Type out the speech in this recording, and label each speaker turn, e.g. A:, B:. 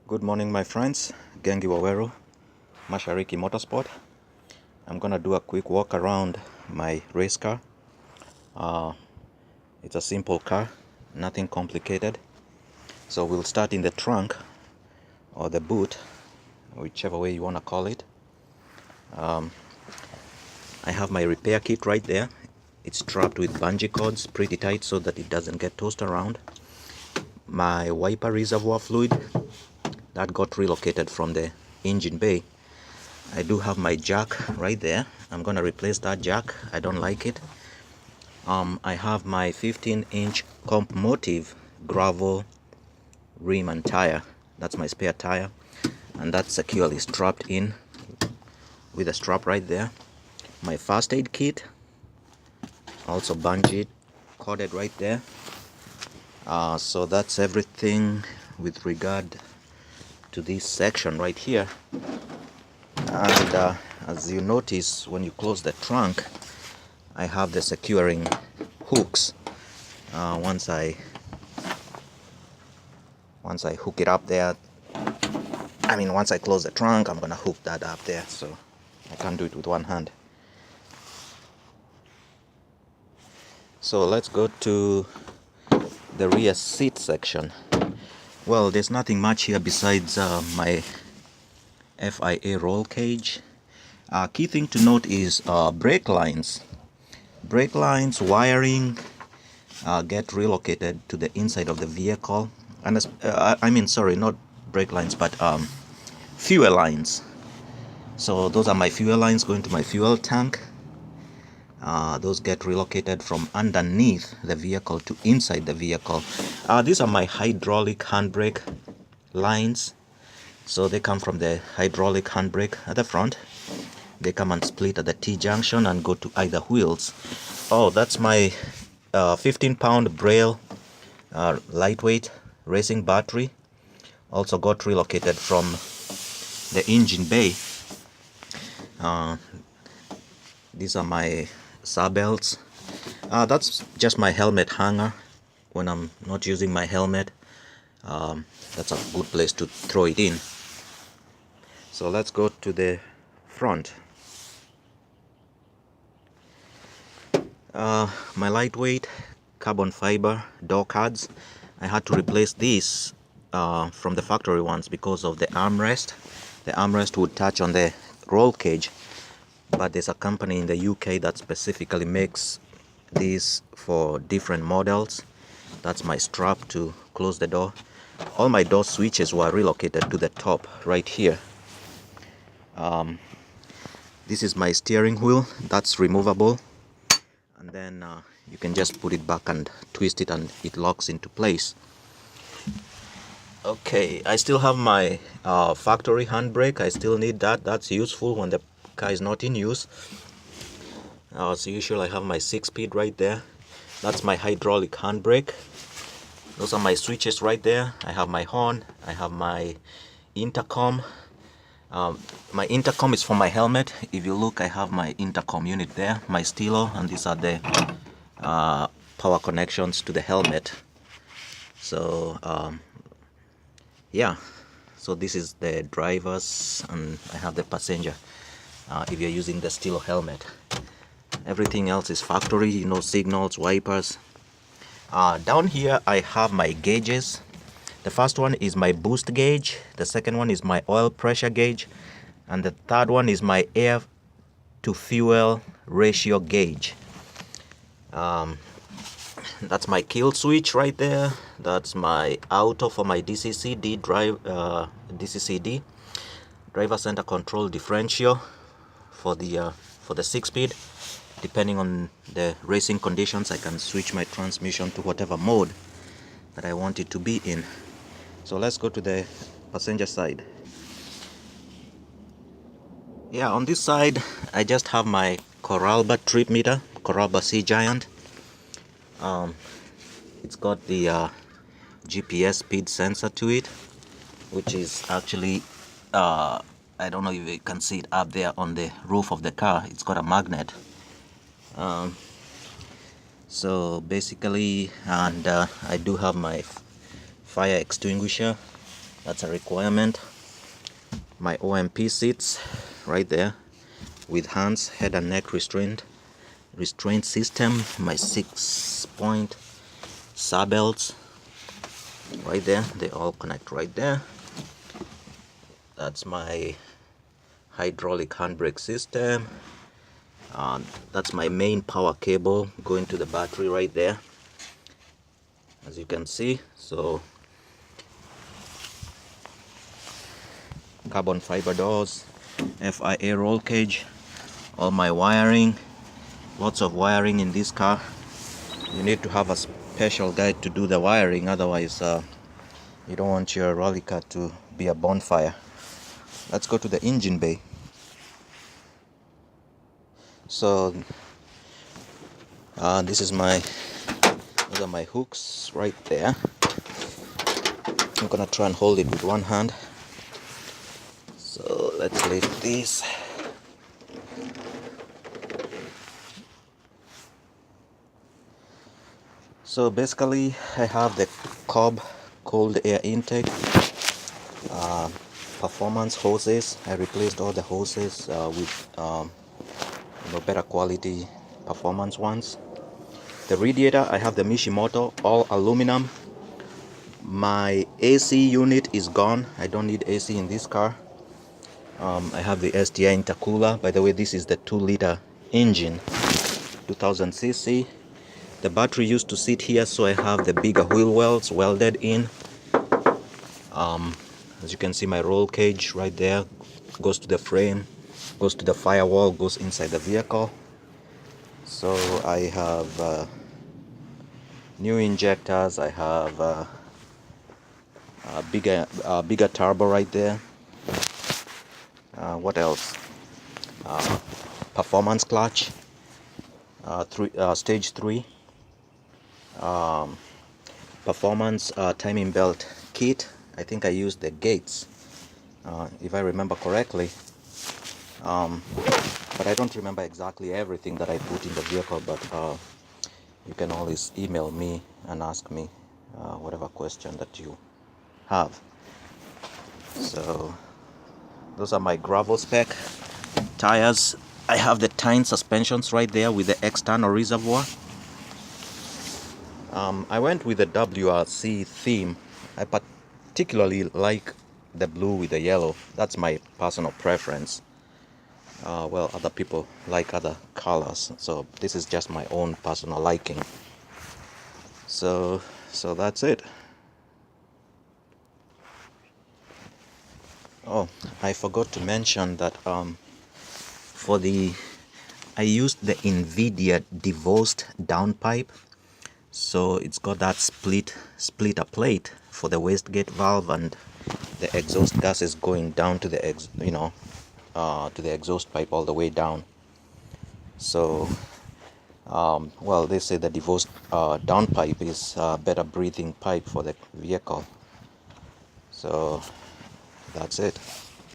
A: Good morning, my friends. Gengi Wawero, Mashariki Motorsport. I'm gonna do a quick walk around my race car. It's a simple car, nothing complicated. So we'll start in the trunk or the boot, whichever way you wanna call it. I have my repair kit right there. It's strapped with bungee cords pretty tight so that it doesn't get tossed around. My wiper reservoir fluid that got relocated from the engine bay. I do have my jack right there. I'm gonna replace that jack. I don't like it. I have my 15-inch comp motive gravel rim and tire. That's my spare tire, and that's securely strapped in with a strap right there. My first aid kit, also bungee corded right there. So that's everything with regard to this section right here. And as you notice, when you close the trunk, I have the securing hooks. Once I hook it up there, once I close the trunk, I'm gonna hook that up there, so I can't do it with one hand. So let's go to the rear seat section. Well, there's nothing much here besides my FIA roll cage. Key thing to note is brake lines. Brake lines, wiring get relocated to the inside of the vehicle. And sorry, not brake lines, but fuel lines. So those are my fuel lines going to my fuel tank. Those get relocated from underneath the vehicle to inside the vehicle. These are my hydraulic handbrake lines. So they come from the hydraulic handbrake at the front. They come and split at the T-junction and go to either wheels. Oh, that's my 15-pound Braille lightweight racing battery. Also got relocated from the engine bay. These are my sub belts. That's just my helmet hanger. When I'm not using my helmet, that's a good place to throw it in. So let's go to the front. My lightweight carbon fiber door cards. I had to replace these from the factory ones because of the armrest. The armrest would touch on the roll cage, but there's a company in the UK that specifically makes these for different models. That's my strap to close the door. All my door switches were relocated to the top right here. This is my steering wheel. That's removable, and then you can just put it back and twist it and it locks into place. Okay, I still have my factory handbrake. I still need that. That's useful when the car is not in use. As usual, I have my 6-speed right there. That's my hydraulic handbrake. Those are my switches right there. I have my horn. I have my intercom. My intercom is for my helmet. If you look, I have my intercom unit there, my stereo, and these are the power connections to the helmet. So yeah, so this is the driver's, and I have the passenger if you're using the stereo helmet. Everything else is factory, signals, wipers. Down here I have my gauges. The first one is my boost gauge, the second one is my oil pressure gauge, and the third one is my air to fuel ratio gauge. That's my kill switch right there. That's my auto for my DCCD DCCD driver center control differential for the 6-speed. Depending on the racing conditions, I can switch my transmission to whatever mode that I want it to be in. So let's go to the passenger side. Yeah, on this side I just have my Coralba trip meter, Coralba Sea Giant. It's got the GPS speed sensor to it, which is actually I don't know if you can see it up there on the roof of the car. It's got a magnet. So basically, and I do have my fire extinguisher That's a requirement. My OMP seats right there with hands, head and neck restraint system. My 6-point sabelts right there, they all connect right there. That's my hydraulic handbrake system. That's my main power cable going to the battery right there, as you can see. So carbon fiber doors, FIA roll cage, all my wiring, lots of wiring in this car. You need to have a special guy to do the wiring, otherwise you don't want your rally car to be a bonfire. Let's go to the engine bay. So those are my hooks right there. I'm gonna try and hold it with one hand. So let's lift this. So basically I have the Cobb cold air intake performance hoses. I replaced all the hoses with better quality performance ones. The radiator, I have the Mishimoto, all aluminum. My AC unit is gone. I don't need AC in this car. I have the STI intercooler. By the way, this is the 2-liter engine, 2000 cc. The battery used to sit here, so I have the bigger wheel wells welded in. As you can see, my roll cage right there goes to the frame, goes to the firewall, goes inside the vehicle. So I have new injectors. I have a bigger turbo right there. What else? Performance clutch, stage 3. Performance timing belt kit. I think I used the Gates, if I remember correctly. But I don't remember exactly everything that I put in the vehicle. But you can always email me and ask me whatever question that you have. So those are my gravel spec tires. I have the Tyne suspensions right there with the external reservoir. I went with the WRC theme. I particularly like the blue with the yellow. That's my personal preference. Well, other people like other colors, so this is just my own personal liking. So that's it. Oh, I forgot to mention that I used the NVIDIA DeVost downpipe. So it's got that splitter plate for the wastegate valve, and the exhaust gas is going down to the to the exhaust pipe all the way down. So well, they say the DeVost downpipe is a better breathing pipe for the vehicle. So that's it.